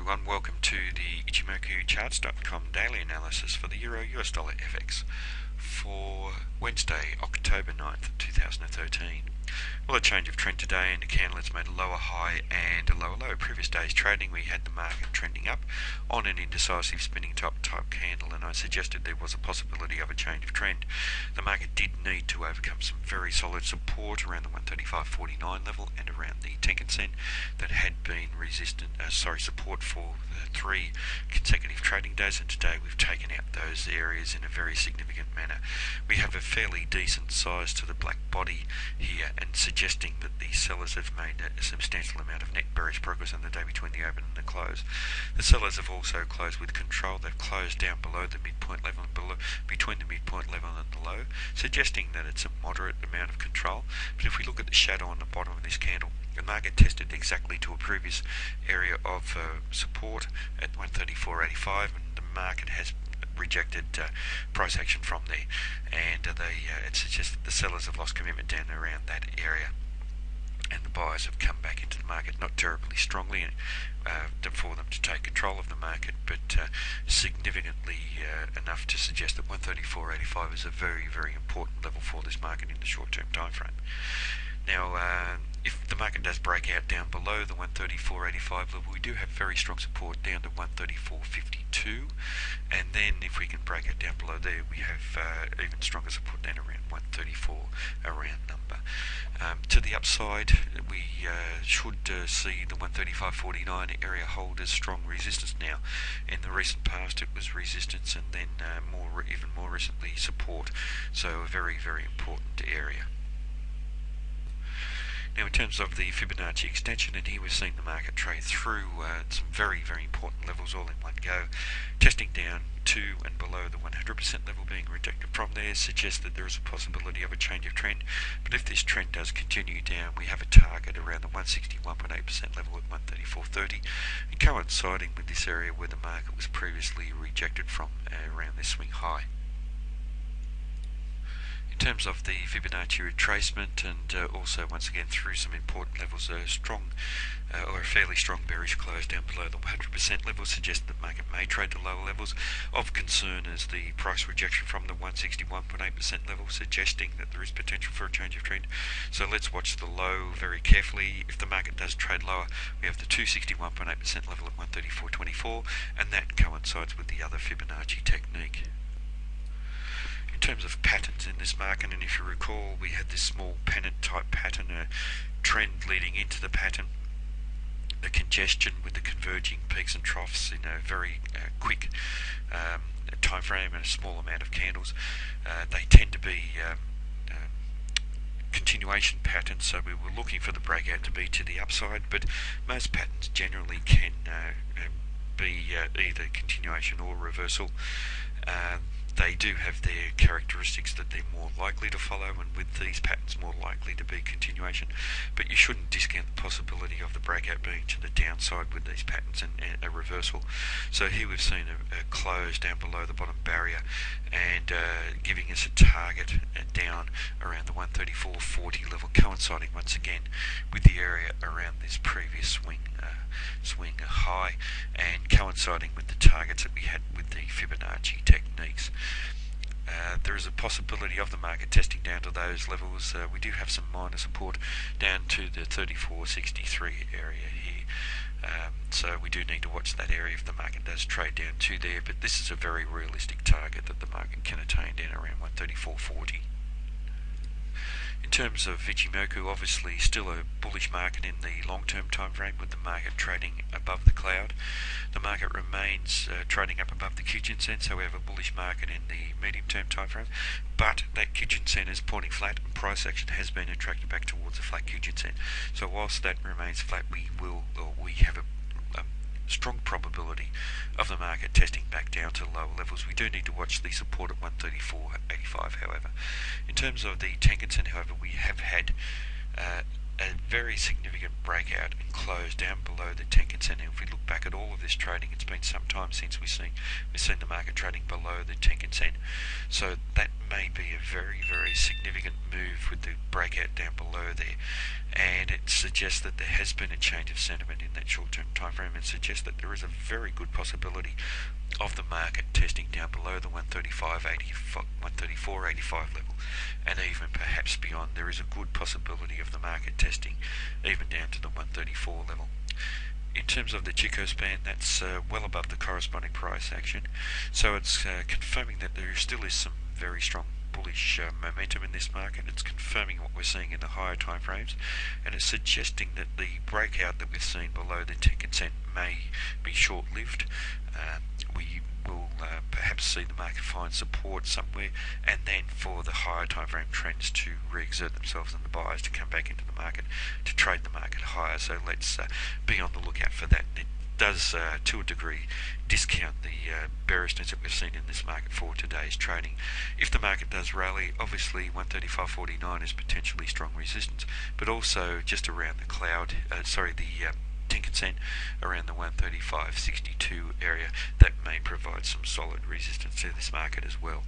everyone, welcome to the Ichimoku charts.com daily analysis for the Euro US dollar FX for Wednesday, October 9th, 2013. Well, a change of trend today, and the candle has made a lower high and a lower low. Previous day's trading, we had the market trending up on an indecisive spinning top type candle, and I suggested there was a possibility of a change of trend. The market did need to overcome some very solid support around the 135.49 level and around the Tenkan Sen that had been support for the 3 consecutive trading days, and today we've taken out those areas in a very significant manner. We have a fairly decent size to the black body here, and suggesting that the sellers have made a substantial amount of net bearish progress on the day between the open and the close. The sellers have also closed with control. They've closed down below the midpoint level and between the midpoint level and the low, suggesting that it's a moderate amount of control. But if we look at the shadow on the bottom of this candle, the market tested exactly to a previous area of support at 134.85, and the market has rejected price action from there, and it suggests that the sellers have lost commitment down around that area, and the buyers have come back into the market, not terribly strongly for them to take control of the market, but significantly enough to suggest that 134.85 is a very, very important level for this market in the short-term time frame. Now, if the market does break out down below the 134.85 level, we do have very strong support down to 134.52, and then if we can break it down below there, we have even stronger support down around 134, a round number. To the upside, we should see the 135.49 area hold as strong resistance now. In the recent past, it was resistance, and then even more recently, support. So a very, very important area. Now, in terms of the Fibonacci extension, and here we've seen the market trade through some very, very important levels all in one go, testing down to and below the 100% level, being rejected from there, suggests that there is a possibility of a change of trend. But if this trend does continue down, we have a target around the 161.8% level at 134.30, and coinciding with this area where the market was previously rejected from around this swing high. In terms of the Fibonacci retracement, and also once again through some important levels, a fairly strong bearish close down below the 100% level suggests that the market may trade to lower levels. Of concern is the price rejection from the 161.8% level, suggesting that there is potential for a change of trend. So let's watch the low very carefully. If the market does trade lower, we have the 261.8% level at 134.24, and that coincides with the other Fibonacci technique. In terms of patterns in this market, and if you recall, we had this small pennant type pattern, a trend leading into the pattern, a congestion with the converging peaks and troughs in a very quick time frame and a small amount of candles. They tend to be continuation patterns, so we were looking for the breakout to be to the upside, but most patterns generally can be either continuation or reversal. They do have their characteristics that they're more likely to follow, and with these patterns more likely to be continuation, but you shouldn't discount the possibility of the breakout being to the downside with these patterns and a reversal. So here we've seen a close down below the bottom barrier, and giving us a target down around the 134.40 level, coinciding once again with the area around this previous swing high, and coinciding with the targets that we had with the Fibonacci techniques. There is a possibility of the market testing down to those levels. We do have some minor support down to the 34.63 area here. So we do need to watch that area if the market does trade down to there, but this is a very realistic target that the market can attain down around 134.40. In terms of Ichimoku, obviously still a bullish market in the long-term time frame, with the market trading above the cloud. The market remains trading up above the Kijun Sen, so we have a bullish market in the medium-term time frame, but that Kijun Sen is pointing flat, and price action has been attracted back towards a flat Kijun Sen. So whilst that remains flat, we have a strong probability of the market testing back down to lower levels. We do need to watch the support at 134.85, however. In terms of the Tenkan Sen, however, we have had a very significant breakout and close down below the Tenkan Sen. And if we look back at all of this trading, it's been some time since we've seen the market trading below the Tenkan Sen. So that may be a very, very significant move with the breakout down below there, and it suggests that there has been a change of sentiment in that short-term time frame, and suggests that there is a very good possibility of the market testing down below the 134.85 level, and even perhaps beyond. There is a good possibility of the market testing even down to the 134 level. In terms of the Chico span, that's well above the corresponding price action, so it's confirming that there still is some very strong bullish momentum in this market. It's confirming what we're seeing in the higher time frames, and it's suggesting that the breakout that we've seen below the Tenkan Sen may be short-lived. We will perhaps see the market find support somewhere, and then for the higher time frame trends to re-exert themselves and the buyers to come back into the market to trade the market higher. So let's be on the lookout for that. It does, to a degree, discount the bearishness that we've seen in this market for today's trading. If the market does rally, obviously 135.49 is potentially strong resistance, but also just around the Tenkan Sen around the 135.62 area, that may provide some solid resistance to this market as well.